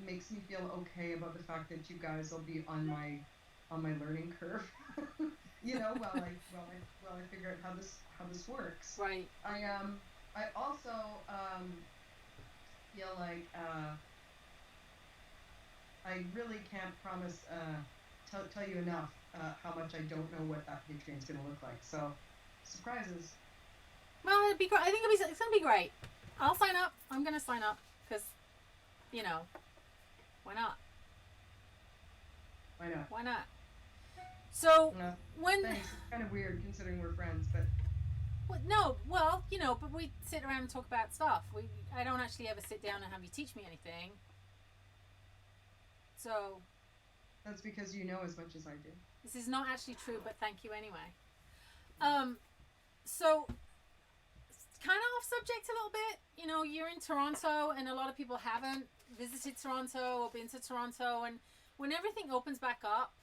S2: makes me feel okay about the fact that you guys will be on my learning curve. While I figure out how this works.
S1: Right.
S2: I also feel like I really can't promise tell you enough how much I don't know what that Patreon's going to look like. So, surprises.
S1: Well, it'd be great. I think it's going to be great. I'll sign up. I'm going to sign up because, why not?
S2: Why not?
S1: Why not? So, when...
S2: Thanks. It's kind of weird considering we're friends, but...
S1: but we sit around and talk about stuff. I don't actually ever sit down and have you teach me anything. So...
S2: That's because you know as much as I do.
S1: This is not actually true, but thank you anyway. So, kind of off subject a little bit. You're in Toronto, and a lot of people haven't visited Toronto or been to Toronto. And when everything opens back up,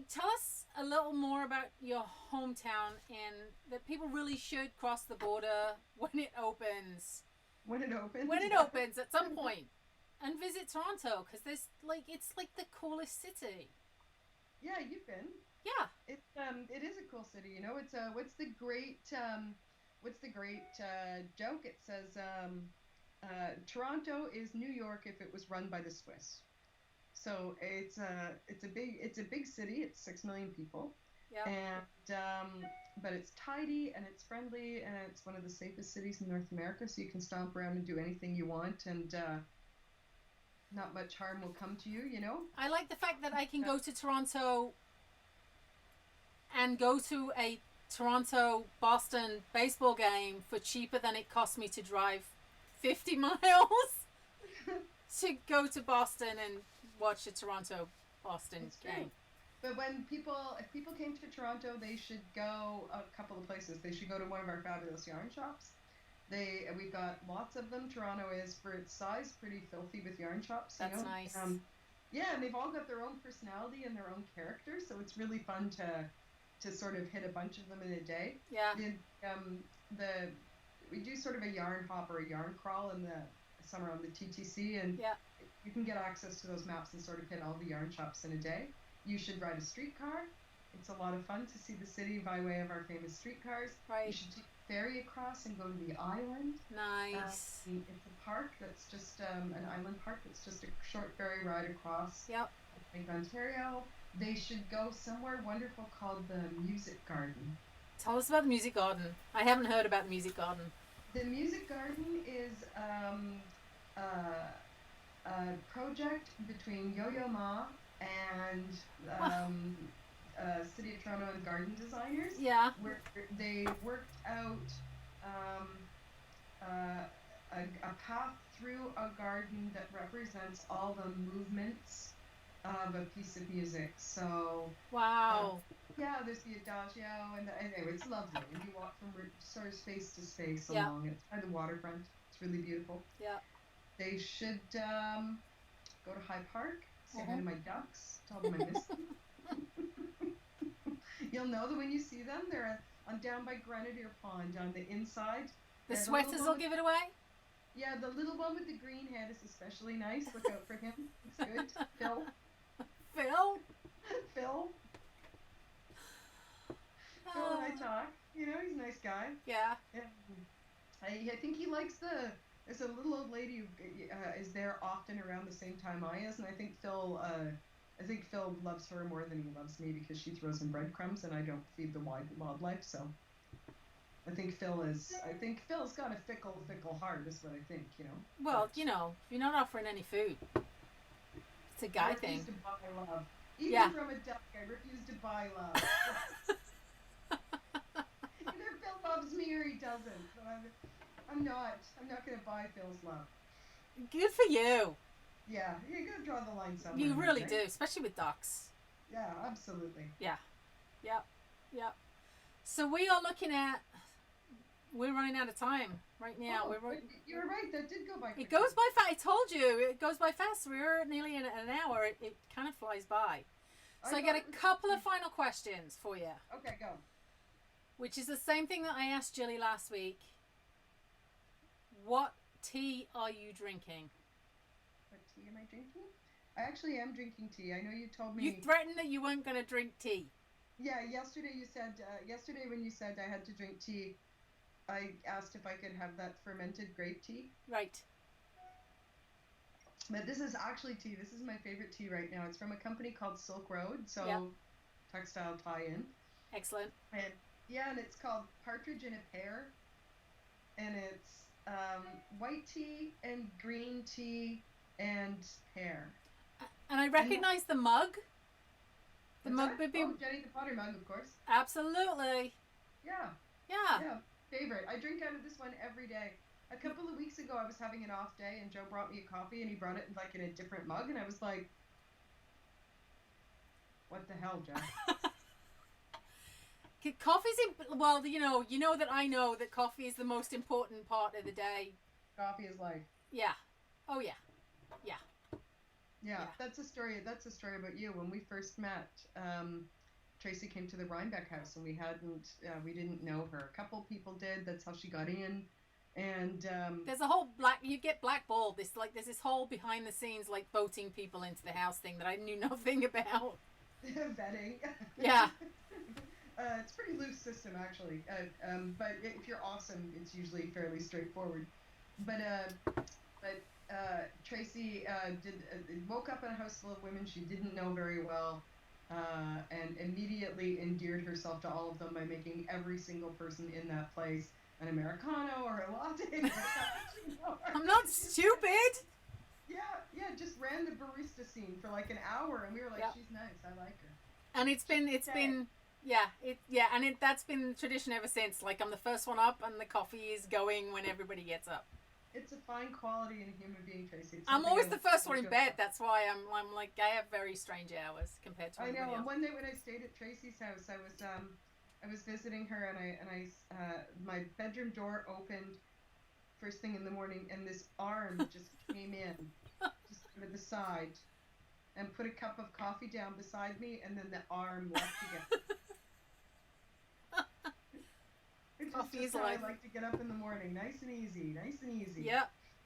S1: tell us a little more about your hometown and that people really should cross the border when it opens.
S2: When it opens?
S1: When it opens at some point. And visit Toronto, because it's like the coolest city.
S2: Yeah, you've been.
S1: Yeah.
S2: It is a cool city. It's what's the great joke? It says Toronto is New York if it was run by the Swiss. So it's a big city. It's 6 million people.
S1: Yeah.
S2: And but it's tidy and it's friendly and it's one of the safest cities in North America. So you can stomp around and do anything you want and. Not much harm will come to you,
S1: I like the fact that I can go to Toronto and go to a Toronto-Boston baseball game for cheaper than it cost me to drive 50 miles to go to Boston and watch a Toronto-Boston game.
S2: But if people came to Toronto, they should go a couple of places. They should go to one of our fabulous yarn shops. We've got lots of them. Toronto is, for its size, pretty filthy with yarn shops.
S1: That's nice.
S2: Yeah, and they've all got their own personality and their own character, so it's really fun to sort of hit a bunch of them in a day.
S1: Yeah.
S2: We do sort of a yarn hop or a yarn crawl in the summer on the TTC, and You can get access to those maps and sort of hit all the yarn shops in a day. You should ride a streetcar. It's a lot of fun to see the city by way of our famous streetcars.
S1: Right.
S2: You should take a ferry across and go to the island.
S1: Nice.
S2: It's a park that's just an island park that's just a short ferry ride across
S1: Yep.
S2: Lake Ontario. They should go somewhere wonderful called the Music Garden.
S1: Tell us about the Music Garden. I haven't heard about the Music Garden.
S2: The Music Garden is a project between Yo-Yo Ma and City of Toronto and garden designers.
S1: Yeah.
S2: Where they worked out a path through a garden that represents all the movements of a piece of music. So
S1: wow.
S2: Yeah, there's the Adagio, and anyway, it's lovely. And you walk from sort of space to space
S1: Yeah.
S2: along. It's by the waterfront. It's really beautiful.
S1: Yeah.
S2: They should go to High Park, say hi to my ducks, tell them I miss them. You'll know that when you see them, they're on down by Grenadier Pond on the inside.
S1: The sweaters will give it away?
S2: Yeah, the little one with the green head is especially nice. Look out for him. He's good. Phil.
S1: Phil?
S2: Phil. Phil and I talk. You know, he's a nice guy.
S1: Yeah.
S2: I think he likes there's a little old lady who is there often around the same time I is, and I think Phil loves her more than he loves me because she throws him breadcrumbs and I don't feed the wildlife. So I think Phil's got a fickle heart, is what I think. You know.
S1: Well, you know, if you're not offering any food, it's a guy thing.
S2: To buy love. Even from a duck, I refuse to buy love. Either Phil loves me or he doesn't. But I'm not going to buy Phil's love.
S1: Good for you.
S2: Yeah, you got to draw the line somewhere.
S1: You really
S2: right?
S1: do, especially with ducks.
S2: Yeah, absolutely.
S1: Yeah. Yep. So we are looking at. We're running out of time right now.
S2: You were right. That did go by quickly.
S1: It goes by fast. I told you it goes by fast. We're nearly in an hour. It kind of flies by. So I got a couple of final questions for you.
S2: Okay, go.
S1: Which is the same thing that I asked Jilly last week. What tea are you drinking?
S2: What tea am I drinking? I actually am drinking tea. I know you told me.
S1: You threatened that you weren't going to drink tea.
S2: Yeah, yesterday you said. Yesterday when you said I had to drink tea, I asked if I could have that fermented grape tea.
S1: Right.
S2: But this is actually tea. This is my favorite tea right now. It's from a company called Silk Road, so textile tie-in.
S1: Excellent.
S2: And it's called Partridge in a Pear, and it's white tea and green tea and pear.
S1: And I recognize the mug. The mug would be
S2: Jenny the Potter mug, of course.
S1: Absolutely.
S2: Yeah. Favorite. I drink out of this one every day. A couple of weeks ago, I was having an off day, and Joe brought me a coffee, and he brought it in a different mug, and I was like, "What the hell, Joe?"
S1: Coffee's well, you know that I know that coffee is the most important part of the day.
S2: Coffee is life.
S1: Yeah. Oh yeah.
S2: Yeah. That's a story about you. When we first met, Tracy came to the Rhinebeck house, and we didn't know her. A couple people did. That's how she got in. And
S1: there's a whole you get blackballed. There's this whole behind the scenes voting people into the house thing that I knew nothing about.
S2: Vetting.
S1: Yeah.
S2: It's a pretty loose system actually. But if you're awesome, it's usually fairly straightforward. But Tracy woke up in a house full of women she didn't know very well. And immediately endeared herself to all of them by making every single person in that place an Americano or a latte.
S1: I'm not stupid.
S2: Yeah, just ran the barista scene for an hour, and we were like, she's nice, I like her.
S1: And it's been that's been the tradition ever since. I'm the first one up, and the coffee is going when everybody gets up.
S2: It's a fine quality in a human being, Tracy.
S1: I'm always the first one in bed. That's why I'm I have very strange hours compared to everybody else.
S2: And one night when I stayed at Tracy's house, I was visiting her, and I my bedroom door opened first thing in the morning, and this arm just came in, just to the side, and put a cup of coffee down beside me, and then the arm left again. Coffee is life. I like to get up in the morning, nice and easy.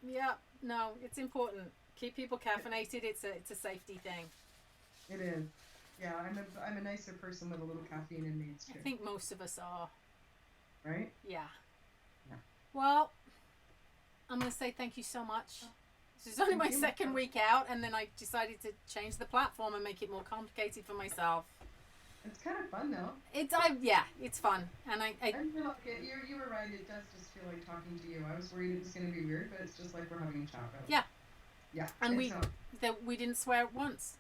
S1: Yep. No, it's important. Keep people caffeinated. It's a safety thing.
S2: It is. Yeah, I'm a nicer person with a little caffeine in me. It's true.
S1: I think most of us are.
S2: Right?
S1: Yeah.
S2: Yeah.
S1: Well, I'm going to say thank you so much. This is only my second week out, and then I decided to change the platform and make it more complicated for myself.
S2: It's kind of fun though.
S1: Yeah, it's fun, and I
S2: feel like you were right. It does just feel like talking to you. I was worried it was going to be weird, but it's just like we're having a chat. Really.
S1: Yeah.
S2: Yeah.
S1: And we didn't swear once.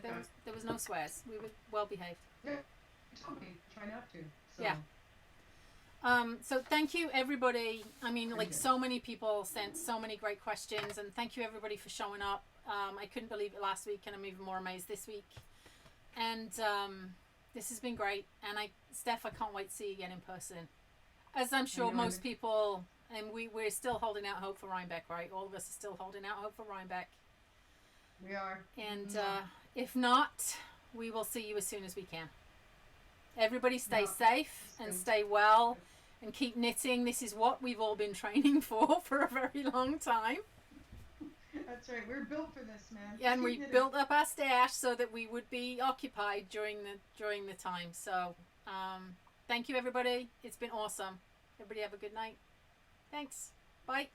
S1: There was no swears. We were well behaved.
S2: Yeah. You told me try not to. So.
S1: Yeah. So thank you everybody. I mean, like so many people sent so many great questions, and thank you everybody for showing up. I couldn't believe it last week, and I'm even more amazed this week. And this has been great. And Steph, I can't wait to see you again in person. As I'm sure most people, and we're still holding out hope for Rhinebeck, right? All of us are still holding out hope for Rhinebeck.
S2: We are.
S1: And if not, we will see you as soon as we can. Everybody stay safe and stay well and keep knitting. This is what we've all been training for a very long time.
S2: That's right. We're built for this, man.
S1: Yeah, and we built up our stash so that we would be occupied during the time. So thank you, everybody. It's been awesome. Everybody have a good night. Thanks. Bye.